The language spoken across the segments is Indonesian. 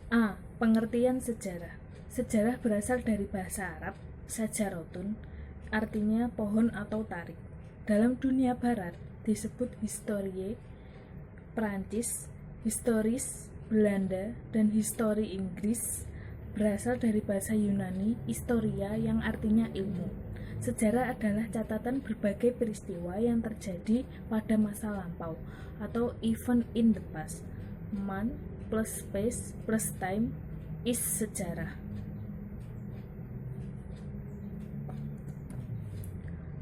A. Pengertian sejarah. Sejarah berasal dari bahasa Arab, sajarotun, artinya pohon atau tarik. Dalam dunia barat disebut historie, Prancis, historis, Belanda, dan histori Inggris. Berasal dari bahasa Yunani, historia, yang artinya ilmu. Sejarah adalah catatan berbagai peristiwa yang terjadi pada masa lampau atau event in the past. Man plus space plus time is sejarah.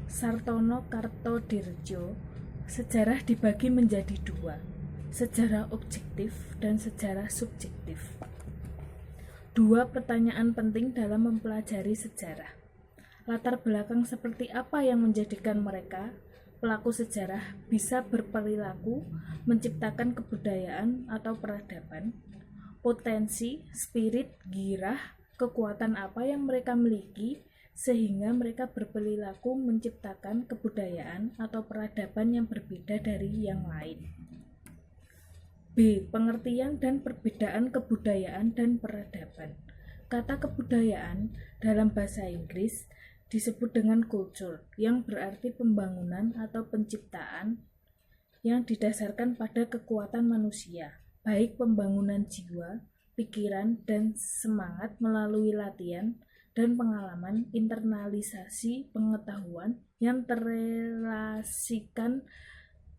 Sartono Kartodirjo, sejarah dibagi menjadi dua, sejarah objektif dan sejarah subjektif. Dua pertanyaan penting dalam mempelajari sejarah. Latar belakang seperti apa yang menjadikan mereka, pelaku sejarah, bisa berperilaku, menciptakan kebudayaan atau peradaban. Potensi, spirit, girah, kekuatan apa yang mereka miliki sehingga mereka berperilaku menciptakan kebudayaan atau peradaban yang berbeda dari yang lain. B. Pengertian dan perbedaan kebudayaan dan peradaban. Kata kebudayaan dalam bahasa Inggris disebut dengan culture, yang berarti pembangunan atau penciptaan yang didasarkan pada kekuatan manusia, baik pembangunan jiwa, pikiran, dan semangat melalui latihan dan pengalaman, internalisasi pengetahuan yang terrelasikan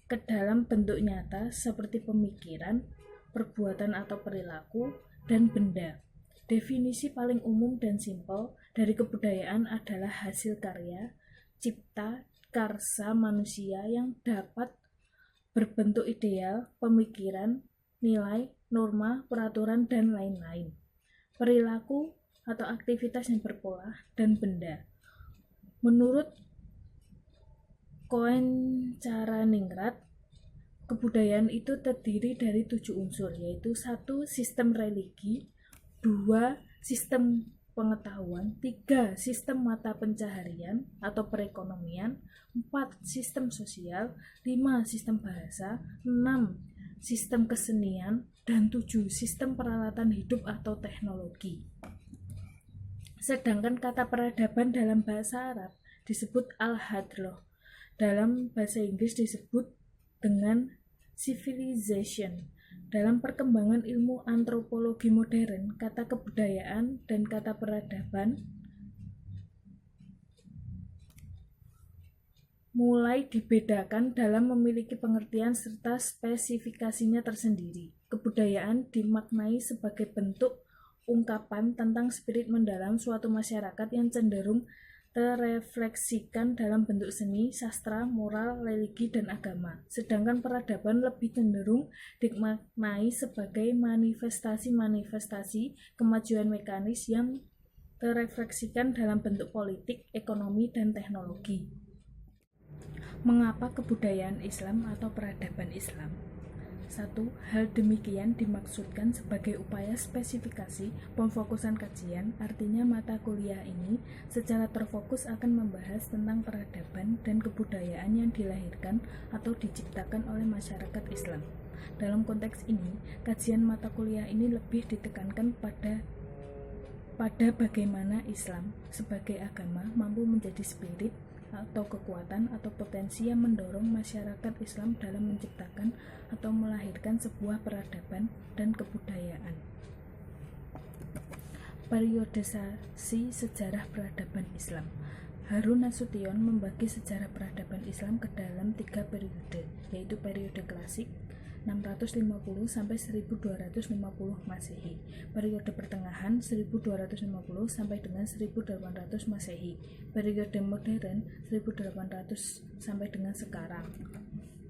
ke dalam bentuk nyata seperti pemikiran, perbuatan atau perilaku, dan benda. Definisi paling umum dan simpel dari kebudayaan adalah hasil karya, cipta, karsa manusia yang dapat berbentuk ideal, pemikiran, nilai, norma, peraturan, dan lain-lain. Perilaku atau aktivitas yang berpola dan benda. Menurut Koencaraningrat, kebudayaan itu terdiri dari 7 unsur, yaitu 1. Sistem religi, 2. Sistem pengetahuan, 3. Sistem mata pencaharian atau perekonomian, 4. Sistem sosial, 5. Sistem bahasa, 6. Sistem kesenian, dan 7. Sistem peralatan hidup atau teknologi. Sedangkan kata peradaban dalam bahasa Arab disebut al-hadroh, dalam bahasa Inggris disebut dengan civilization. Dalam perkembangan ilmu antropologi modern, kata kebudayaan dan kata peradaban mulai dibedakan dalam memiliki pengertian serta spesifikasinya tersendiri. Kebudayaan dimaknai sebagai bentuk ungkapan tentang spirit mendalam suatu masyarakat yang cenderung terrefleksikan dalam bentuk seni, sastra, moral, religi, dan agama. Sedangkan peradaban lebih cenderung dimaknai sebagai manifestasi-manifestasi kemajuan mekanis yang terrefleksikan dalam bentuk politik, ekonomi, dan teknologi. Mengapa kebudayaan Islam atau peradaban Islam? 1. Hal demikian dimaksudkan sebagai upaya spesifikasi pemfokusan kajian, artinya mata kuliah ini secara terfokus akan membahas tentang peradaban dan kebudayaan yang dilahirkan atau diciptakan oleh masyarakat Islam. Dalam konteks ini, kajian mata kuliah ini lebih ditekankan pada bagaimana Islam sebagai agama mampu menjadi spirit atau kekuatan atau potensi yang mendorong masyarakat Islam dalam menciptakan atau melahirkan sebuah peradaban dan kebudayaan. Periodisasi sejarah peradaban Islam. Harun Nasution membagi sejarah peradaban Islam ke dalam 3 periode, yaitu periode klasik 650 sampai 1250 Masehi, periode pertengahan 1250 sampai dengan 1800 Masehi, periode modern 1800 sampai dengan sekarang.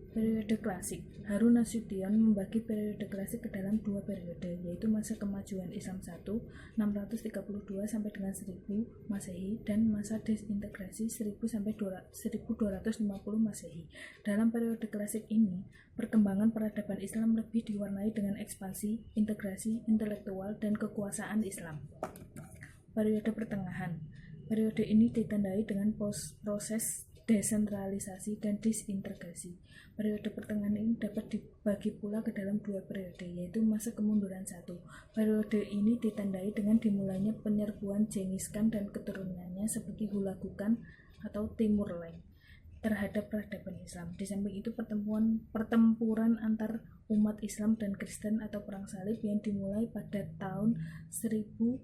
Periode klasik. Harun Nasution membagi periode klasik ke dalam 2 periode, yaitu masa kemajuan Islam 1 632 sampai dengan 1000 Masehi dan masa desintegrasi 1000 sampai 1250 Masehi. Dalam periode klasik ini, perkembangan peradaban Islam lebih diwarnai dengan ekspansi, integrasi intelektual, dan kekuasaan Islam. Periode pertengahan. Periode ini ditandai dengan proses desentralisasi, dan disintegrasi. Periode pertengahan ini dapat dibagi pula ke dalam dua periode, yaitu masa kemunduran 1. Periode ini ditandai dengan dimulainya penyerbuan Genghis Khan dan keturunannya seperti Hulagu Khan atau Timur Leng terhadap peradaban Islam. Di samping itu, pertempuran antar umat Islam dan Kristen atau Perang Salib yang dimulai pada tahun 1096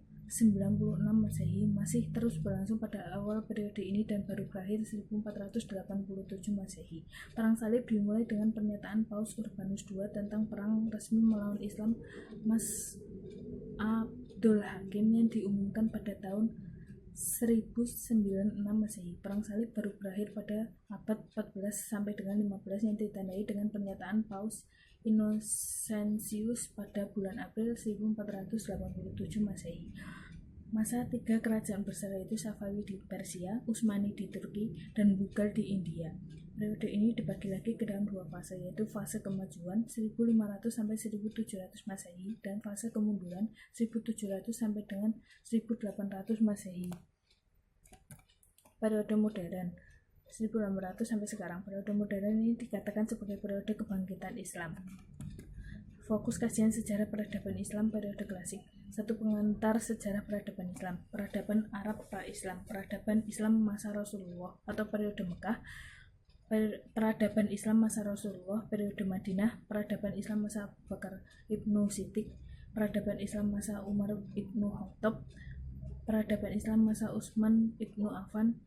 Masehi masih terus berlangsung pada awal periode ini dan baru berakhir 1487 Masehi. Perang Salib dimulai dengan pernyataan Paus Urbanus II tentang perang resmi melawan Islam Mas Abdul Hakim yang diumumkan pada tahun 1096 Masehi. Perang Salib baru berakhir pada abad 14 sampai dengan 15 yang ditandai dengan pernyataan Paus Innocentius pada bulan April 1487 Masehi. Masa 3 kerajaan besar yaitu Safawi di Persia, Utsmani di Turki, dan Mughal di India. Periode ini dibagi lagi ke dalam dua fase, yaitu fase kemajuan 1500 sampai 1700 Masehi dan fase kemunduran 1700 sampai dengan 1800 Masehi. Periode modern 1800 sampai sekarang. Periode modern ini dikatakan sebagai periode kebangkitan Islam. Fokus kajian sejarah peradaban Islam periode klasik. 1. Pengantar sejarah peradaban Islam. Peradaban Arab pra-Islam. Peradaban Islam masa Rasulullah atau periode Mekah. Peradaban Islam masa Rasulullah periode Madinah. Peradaban Islam masa Abu Bakar Ibnu Siddiq. Peradaban Islam masa Umar Ibnu Khattab. Peradaban Islam masa Utsman Ibnu Affan.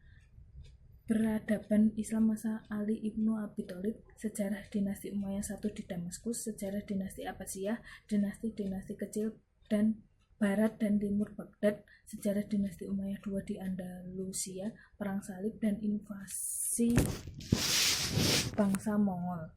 Peradaban Islam masa Ali Ibnu Abi Thalib. Sejarah dinasti Umayyah I di Damaskus. Sejarah dinasti Abbasiyah. Dinasti-dinasti kecil dan Barat dan Timur Baghdad. Sejarah dinasti Umayyah II di Andalusia. Perang Salib dan invasi bangsa Mongol.